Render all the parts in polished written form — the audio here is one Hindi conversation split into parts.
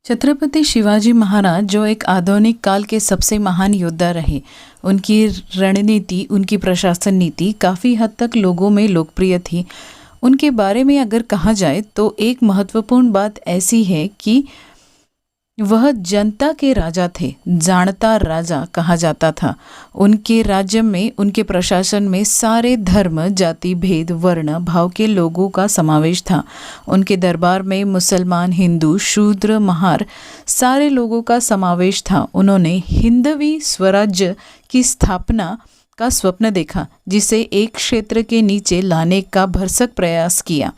छत्रपति शिवाजी महाराज जो एक आधुनिक काल के सबसे महान योद्धा रहे, उनकी रणनीति, उनकी प्रशासन नीति काफ़ी हद तक लोगों में लोकप्रिय थी। उनके बारे में अगर कहा जाए तो एक महत्वपूर्ण बात ऐसी है कि वह जनता के राजा थे, जानता राजा कहा जाता था। उनके राज्य में, उनके प्रशासन में सारे धर्म, जाति, भेद, वर्ण, भाव के लोगों का समावेश था। उनके दरबार में मुसलमान, हिंदू, शूद्र, महार सारे लोगों का समावेश था। उन्होंने हिंदवी स्वराज्य की स्थापना का स्वप्न देखा, जिसे एक क्षेत्र के नीचे लाने का भरसक प्रयास किया।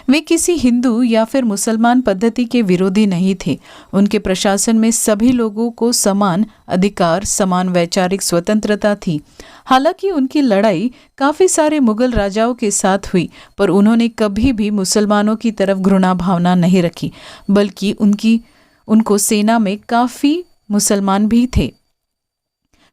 वे किसी हिंदू या फिर मुसलमान पद्धति के विरोधी नहीं थे। उनके प्रशासन में सभी लोगों को समान अधिकार, समान वैचारिक स्वतंत्रता थी। हालांकि उनकी लड़ाई काफ़ी सारे मुगल राजाओं के साथ हुई, पर उन्होंने कभी भी मुसलमानों की तरफ घृणा भावना नहीं रखी, बल्कि उनको सेना में काफ़ी मुसलमान भी थे।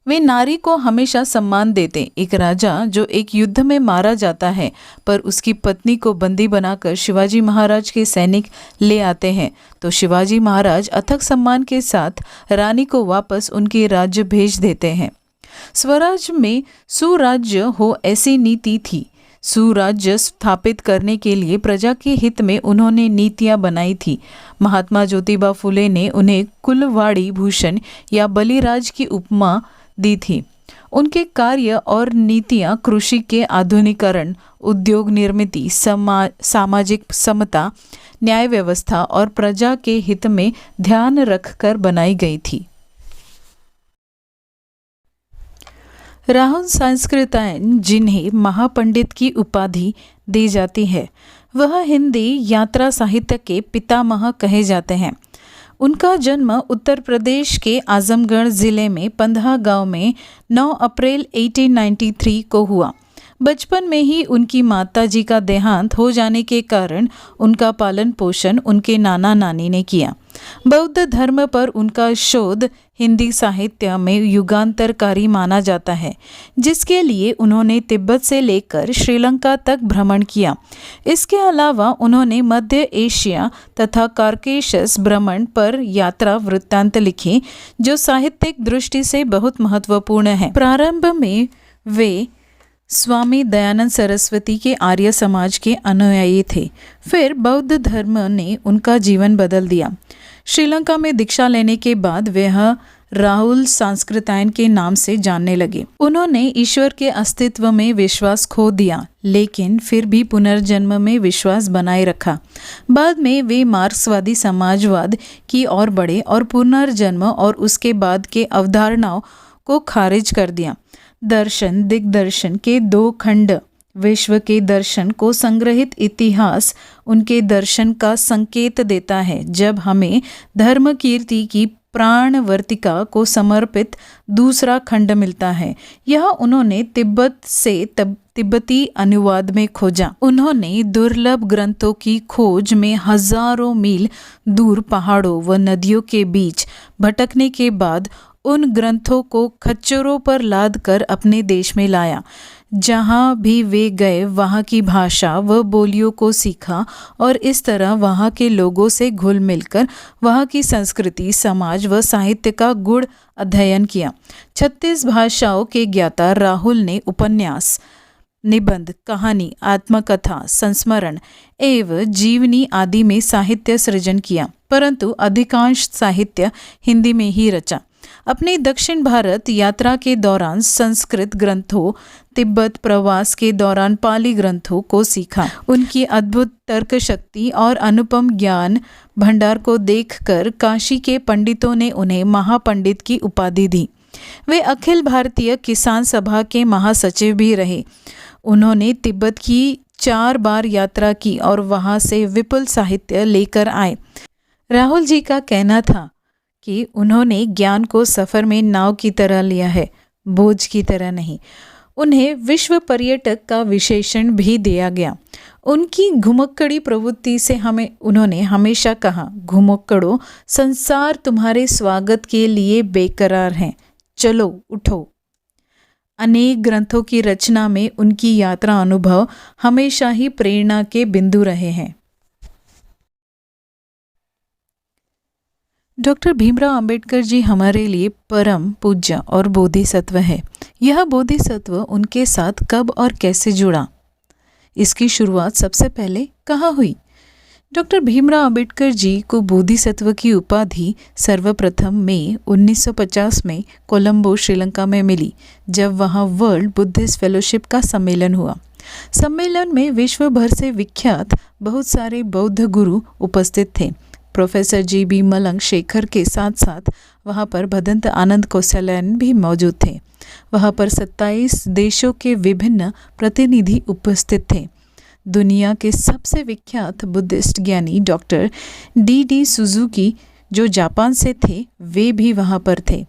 वे नारी को हमेशा सम्मान देते। एक राजा जो एक युद्ध में मारा जाता है, पर उसकी पत्नी को बंदी बनाकर शिवाजी महाराज के सैनिक ले आते हैं, तो शिवाजी महाराज अथक सम्मान के साथ रानी को वापस उनके राज्य भेज देते हैं। स्वराज में सुराज्य हो, ऐसी नीति थी। सुराज्य स्थापित करने के लिए प्रजा के हित में उन्होंने नीतियां बनाई थी। महात्मा ज्योतिबा फुले ने उन्हें कुलवाड़ी भूषण या बलिराज की उपमा दी थी। उनके कार्य और नीतियां कृषि के आधुनिकीकरण, उद्योग निर्मिति, सामाजिक समता, न्याय व्यवस्था और प्रजा के हित में ध्यान रखकर बनाई गई थी। राहुल सांस्कृतायन, जिन्हें महापंडित की उपाधि दी जाती है, वह हिंदी यात्रा साहित्य के पितामह कहे जाते हैं। उनका जन्म उत्तर प्रदेश के आजमगढ़ ज़िले में पंधा गांव में 9 अप्रैल 1893 को हुआ। बचपन में ही उनकी माताजी का देहांत हो जाने के कारण उनका पालन पोषण उनके नाना नानी ने किया। बौद्ध धर्म पर उनका शोध हिंदी साहित्य में युगांतरकारी माना जाता है, जिसके लिए उन्होंने तिब्बत से लेकर श्रीलंका तक भ्रमण किया। इसके अलावा उन्होंने मध्य एशिया तथा कार्केशस भ्रमण पर यात्रा वृत्तांत लिखे, जो साहित्यिक दृष्टि से बहुत महत्वपूर्ण है। प्रारंभ में वे स्वामी दयानंद सरस्वती के आर्य समाज के अनुयायी थे। फिर बौद्ध धर्म ने उनका जीवन बदल दिया। श्रीलंका में दीक्षा लेने के बाद वह राहुल सांस्कृतायन के नाम से जानने लगे। उन्होंने ईश्वर के अस्तित्व में विश्वास खो दिया, लेकिन फिर भी पुनर्जन्म में विश्वास बनाए रखा। बाद में वे मार्क्सवादी समाजवाद की ओर बढ़े और पुनर्जन्म और उसके बाद के अवधारणाओं को खारिज कर दिया। दर्शन दिग्दर्शन के 2 खंड, विश्व के दर्शन को संग्रहित इतिहास उनके दर्शन का संकेत देता है। जब हमें धर्म कीर्ति की प्राणवर्तिका को समर्पित दूसरा खंड मिलता है, यह उन्होंने तिब्बत से तिब्बती अनुवाद में खोजा। उन्होंने दुर्लभ ग्रंथों की खोज में हजारों मील दूर पहाड़ों व नदियों के बीच भटकने के बाद उन ग्रंथों को खच्चरों पर लाद कर अपने देश में लाया। जहाँ भी वे गए वहाँ की भाषा व बोलियों को सीखा और इस तरह वहाँ के लोगों से घुल मिलकर वहाँ की संस्कृति, समाज व साहित्य का गूढ़ अध्ययन किया। 36 भाषाओं के ज्ञाता राहुल ने उपन्यास, निबंध, कहानी, आत्मकथा, संस्मरण एवं जीवनी आदि में साहित्य सृजन किया, परंतु अधिकांश साहित्य हिंदी में ही रचा। अपनी दक्षिण भारत यात्रा के दौरान संस्कृत ग्रंथों, तिब्बत प्रवास के दौरान पाली ग्रंथों को सीखा। उनकी अद्भुत तर्क शक्ति और अनुपम ज्ञान भंडार को देखकर काशी के पंडितों ने उन्हें महापंडित की उपाधि दी। वे अखिल भारतीय किसान सभा के महासचिव भी रहे। उन्होंने तिब्बत की 4 बार यात्रा की और वहां से विपुल साहित्य लेकर आए। राहुल जी का कहना था कि उन्होंने ज्ञान को सफ़र में नाव की तरह लिया है, बोझ की तरह नहीं। उन्हें विश्व पर्यटक का विशेषण भी दिया गया। उनकी घुमक्कड़ी प्रवृत्ति से उन्होंने हमेशा कहा, घुमक्कड़ों, संसार तुम्हारे स्वागत के लिए बेकरार है, चलो उठो। अनेक ग्रंथों की रचना में उनकी यात्रा अनुभव हमेशा ही प्रेरणा के बिंदु रहे हैं। डॉक्टर भीमराव अंबेडकर जी हमारे लिए परम पूज्य और बोधिसत्व है। यह बोधिसत्व उनके साथ कब और कैसे जुड़ा, इसकी शुरुआत सबसे पहले कहाँ हुई? डॉक्टर भीमराव अंबेडकर जी को बोधिसत्व की उपाधि सर्वप्रथम मई 1950 में कोलंबो, श्रीलंका में मिली, जब वहाँ वर्ल्ड बुद्धिस्ट फेलोशिप का सम्मेलन हुआ। सम्मेलन में विश्व भर से विख्यात बहुत सारे बौद्ध गुरु उपस्थित थे। Professor GB. मलंग शेखर के साथ साथ वहाँ पर भदंत आनंद कौशल्यान भी मौजूद थे। वहाँ पर 27 देशों के विभिन्न प्रतिनिधि उपस्थित थे। दुनिया के सबसे विख्यात बुद्धिस्ट ज्ञानी डॉक्टर डी सुजुकी, जो जापान से थे, वे भी वहाँ पर थे।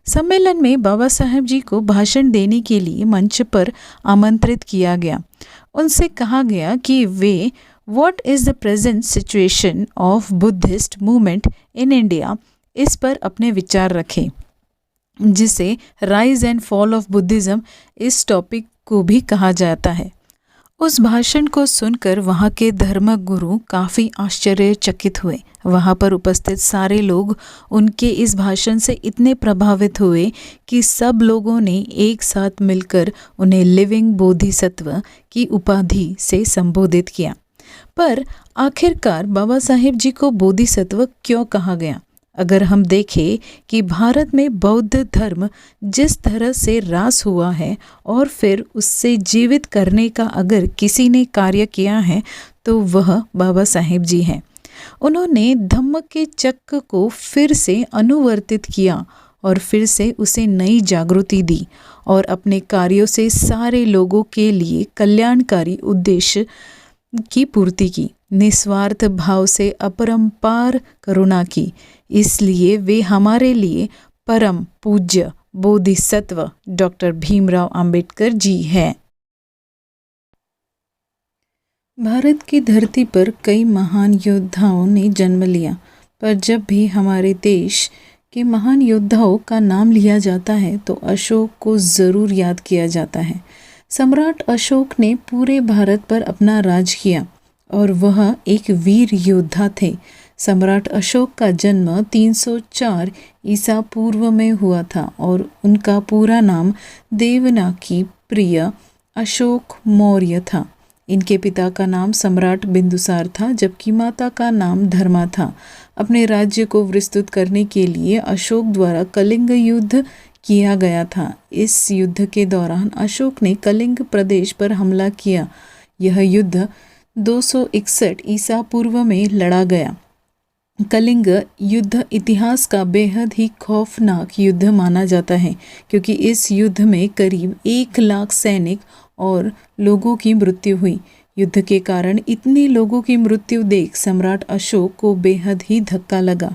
सम्मेलन में बाबा साहेब जी को भाषण देने के लिए मंच पर आमंत्रित किया गया। उनसे कहा गया कि way what is the present situation of Buddhist movement in India, इस पर अपने विचार रखें, जिसे rise and fall of Buddhism इस टॉपिक को भी कहा जाता है। उस भाषण को सुनकर वहाँ के धर्म गुरु काफ़ी आश्चर्यचकित हुए। वहाँ पर उपस्थित सारे लोग उनके इस भाषण से इतने प्रभावित हुए कि सब लोगों ने एक साथ मिलकर उन्हें लिविंग बोधिसत्व की उपाधि से संबोधित किया। पर आखिरकार बाबा साहेब जी को बोधिसत्व क्यों कहा गया? अगर हम देखें कि भारत में बौद्ध धर्म जिस तरह से ह्रास हुआ है और फिर उससे जीवित करने का अगर किसी ने कार्य किया है तो वह बाबा साहेब जी हैं। उन्होंने धम्म के चक्र को फिर से अनुवर्तित किया और फिर से उसे नई जागृति दी और अपने कार्यों से सारे लोगों के लिए कल्याणकारी उद्देश्य की पूर्ति की, निस्वार्थ भाव से अपरंपार करुणा की। इसलिए वे हमारे लिए परम पूज्य बोधिसत्व डॉक्टर भीमराव अंबेडकर जी हैं। भारत की धरती पर कई महान योद्धाओं ने जन्म लिया, पर जब भी हमारे देश के महान योद्धाओं का नाम लिया जाता है तो अशोक को ज़रूर याद किया जाता है। सम्राट अशोक ने पूरे भारत पर अपना राज किया और वह एक वीर योद्धा थे। सम्राट अशोक का जन्म 304 ईसा पूर्व में हुआ था और उनका पूरा नाम देवनाकी प्रिय अशोक मौर्य था। इनके पिता का नाम सम्राट बिंदुसार था, जबकि माता का नाम धर्मा था। अपने राज्य को विस्तृत करने के लिए अशोक द्वारा कलिंग युद्ध किया गया था। इस युद्ध के दौरान अशोक ने कलिंग प्रदेश पर हमला किया। यह युद्ध 261 ईसा पूर्व में लड़ा गया। कलिंग युद्ध इतिहास का बेहद ही खौफनाक युद्ध माना जाता है, क्योंकि इस युद्ध में करीब 1 लाख सैनिक और लोगों की मृत्यु हुई। युद्ध के कारण इतने लोगों की मृत्यु देख सम्राट अशोक को बेहद ही धक्का लगा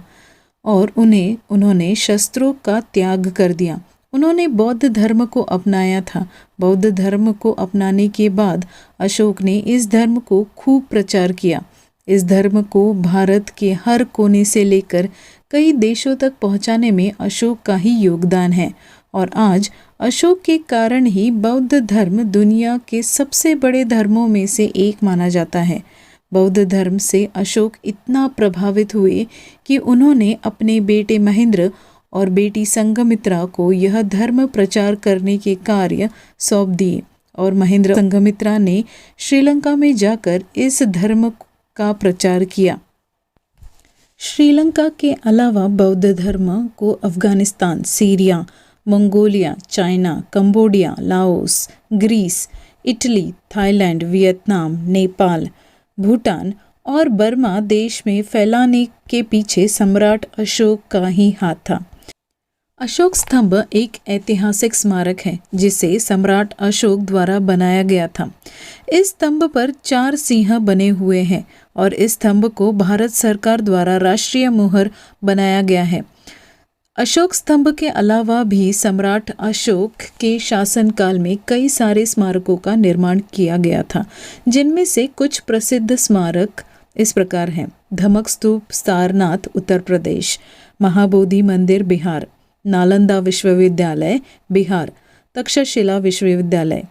और उन्होंने शस्त्रों का त्याग कर दिया। उन्होंने बौद्ध धर्म को अपनाया था। बौद्ध धर्म को अपनाने के बाद अशोक ने इस धर्म को खूब प्रचार किया। इस धर्म को भारत के हर कोने से लेकर कई देशों तक पहुंचाने में अशोक का ही योगदान है और आज अशोक के कारण ही बौद्ध धर्म दुनिया के सबसे बड़े धर्मों में से एक माना जाता है। बौद्ध धर्म से अशोक इतना प्रभावित हुए कि उन्होंने अपने बेटे महेंद्र और बेटी संघमित्रा को यह धर्म प्रचार करने के कार्य सौंप दिए और महेंद्र संघमित्रा ने श्रीलंका में जाकर इस धर्म का प्रचार किया। श्रीलंका के अलावा बौद्ध धर्म को Afghanistan, Syria, Mongolia, China, Cambodia, Laos, Greece, Italy, Thailand, Vietnam, Nepal, Bhutan और बर्मा देश में फैलाने के पीछे सम्राट अशोक का ही हाथ था। अशोक स्तंभ एक ऐतिहासिक स्मारक है जिसे सम्राट अशोक द्वारा बनाया गया था। इस स्तंभ पर 4 सिंह बने हुए हैं और इस स्तंभ को भारत सरकार द्वारा राष्ट्रीय मोहर बनाया गया है। अशोक स्तंभ के अलावा भी सम्राट अशोक के शासनकाल में कई सारे स्मारकों का निर्माण किया गया था, जिनमें से कुछ प्रसिद्ध स्मारक इस प्रकार हैं: धमक स्तूप सारनाथ उत्तर प्रदेश, महाबोधि मंदिर बिहार, नालंदा विश्वविद्यालय बिहार, तक्षशिला विश्वविद्यालय,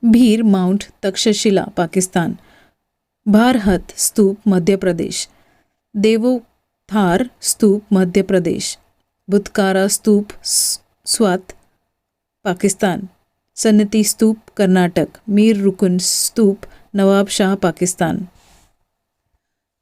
भीर माउंट तक्षशिला पाकिस्तान, भारहत स्तूप मध्य प्रदेश, देवो थार स्तूप मध्य प्रदेश, बुतकारा स्तूप स्वात पाकिस्तान, सन्नती स्तूप कर्नाटक, मीर रुकुन स्तूप नवाब शाह पाकिस्तान।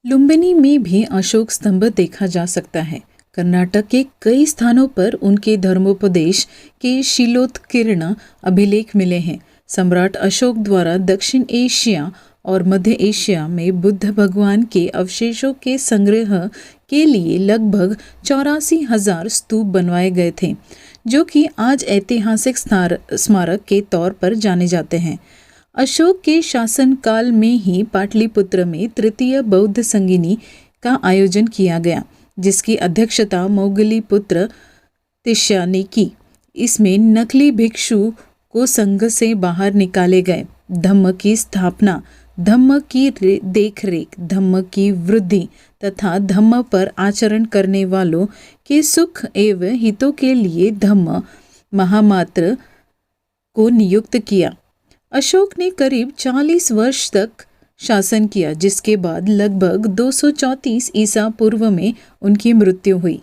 लुम्बिनी में भी अशोक स्तंभ देखा जा सकता है। कर्नाटक के कई स्थानों पर उनके धर्मोपदेश के शिलोत्कीर्ण अभिलेख मिले हैं। सम्राट अशोक द्वारा दक्षिण एशिया और मध्य एशिया में बुद्ध भगवान के अवशेषों के संग्रह के लिए लगभग 84,000 स्तूप बनवाए गए थे, जो कि आज ऐतिहासिक स्मारक के तौर पर जाने जाते हैं। अशोक के शासनकाल में ही पाटलिपुत्र में तृतीय बौद्ध संगिनी का आयोजन किया गया, जिसकी अध्यक्षता मोगली पुत्र तिष्या ने की। इसमें नकली भिक्षु को संघ से बाहर निकाले गए, धम्म की स्थापना, धम्म की देखरेख, धम्म की वृद्धि तथा धम्म पर आचरण करने वालों के सुख एवं हितों के लिए धम्म महामात्र को नियुक्त किया। अशोक ने करीब 40 वर्ष तक शासन किया, जिसके बाद लगभग 234 ईसा पूर्व में उनकी मृत्यु हुई।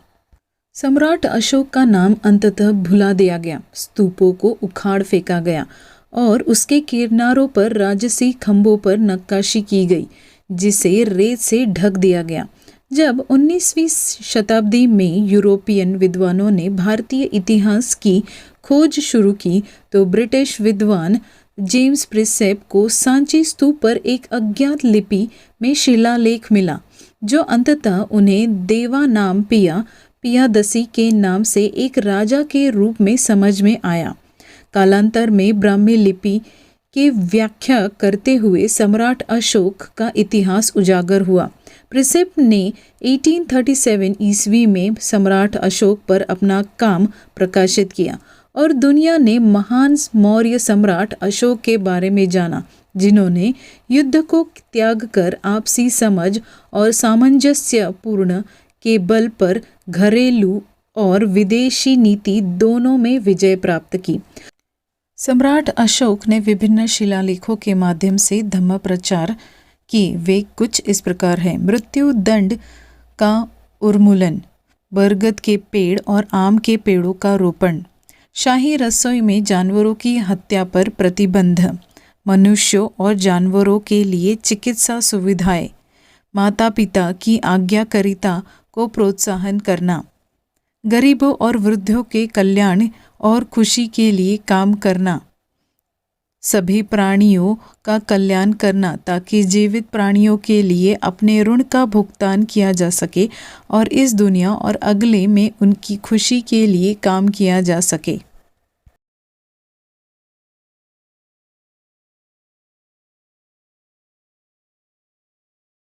सम्राट अशोक का नाम अंततः भुला दिया गया, स्तूपों को उखाड़ फेंका गया और उसके किनारों पर राजसी खंभों पर नक्काशी की गई, जिसे रेत से ढक दिया गया। जब 19वीं शताब्दी में यूरोपियन विद्वानों ने भारतीय इतिहास की खोज शुरू की, तो ब्रिटिश विद्वान जेम्स प्रिसेप को सांची स्तूप पर एक अज्ञात लिपि में शिलालेख मिला, जो अंततः उन्हें देवानाम पियादसी के नाम से एक राजा के रूप में समझ में आया। कालांतर में ब्राह्मी लिपि की व्याख्या करते हुए सम्राट अशोक का इतिहास उजागर हुआ। प्रिसेप ने 1837 ईस्वी में सम्राट अशोक पर अपना काम प्रकाशित किया और दुनिया ने महान मौर्य सम्राट अशोक के बारे में जाना, जिन्होंने युद्ध को त्याग कर आपसी समझ और सामंजस्यपूर्ण के बल पर घरेलू और विदेशी नीति दोनों में विजय प्राप्त की। सम्राट अशोक ने विभिन्न शिलालेखों के माध्यम से धम्म प्रचार की। वे कुछ इस प्रकार हैं: मृत्यु दंड का उन्मूलन, बरगद के पेड़ और आम के पेड़ों का रोपण, शाही रसोई में जानवरों की हत्या पर प्रतिबंध, मनुष्यों और जानवरों के लिए चिकित्सा सुविधाएं, माता पिता की आज्ञाकारिता को प्रोत्साहन करना, गरीबों और वृद्धों के कल्याण और खुशी के लिए काम करना, सभी प्राणियों का कल्याण करना ताकि जीवित प्राणियों के लिए अपने ऋण का भुगतान किया जा सके और इस दुनिया और अगले में उनकी खुशी के लिए काम किया जा सके।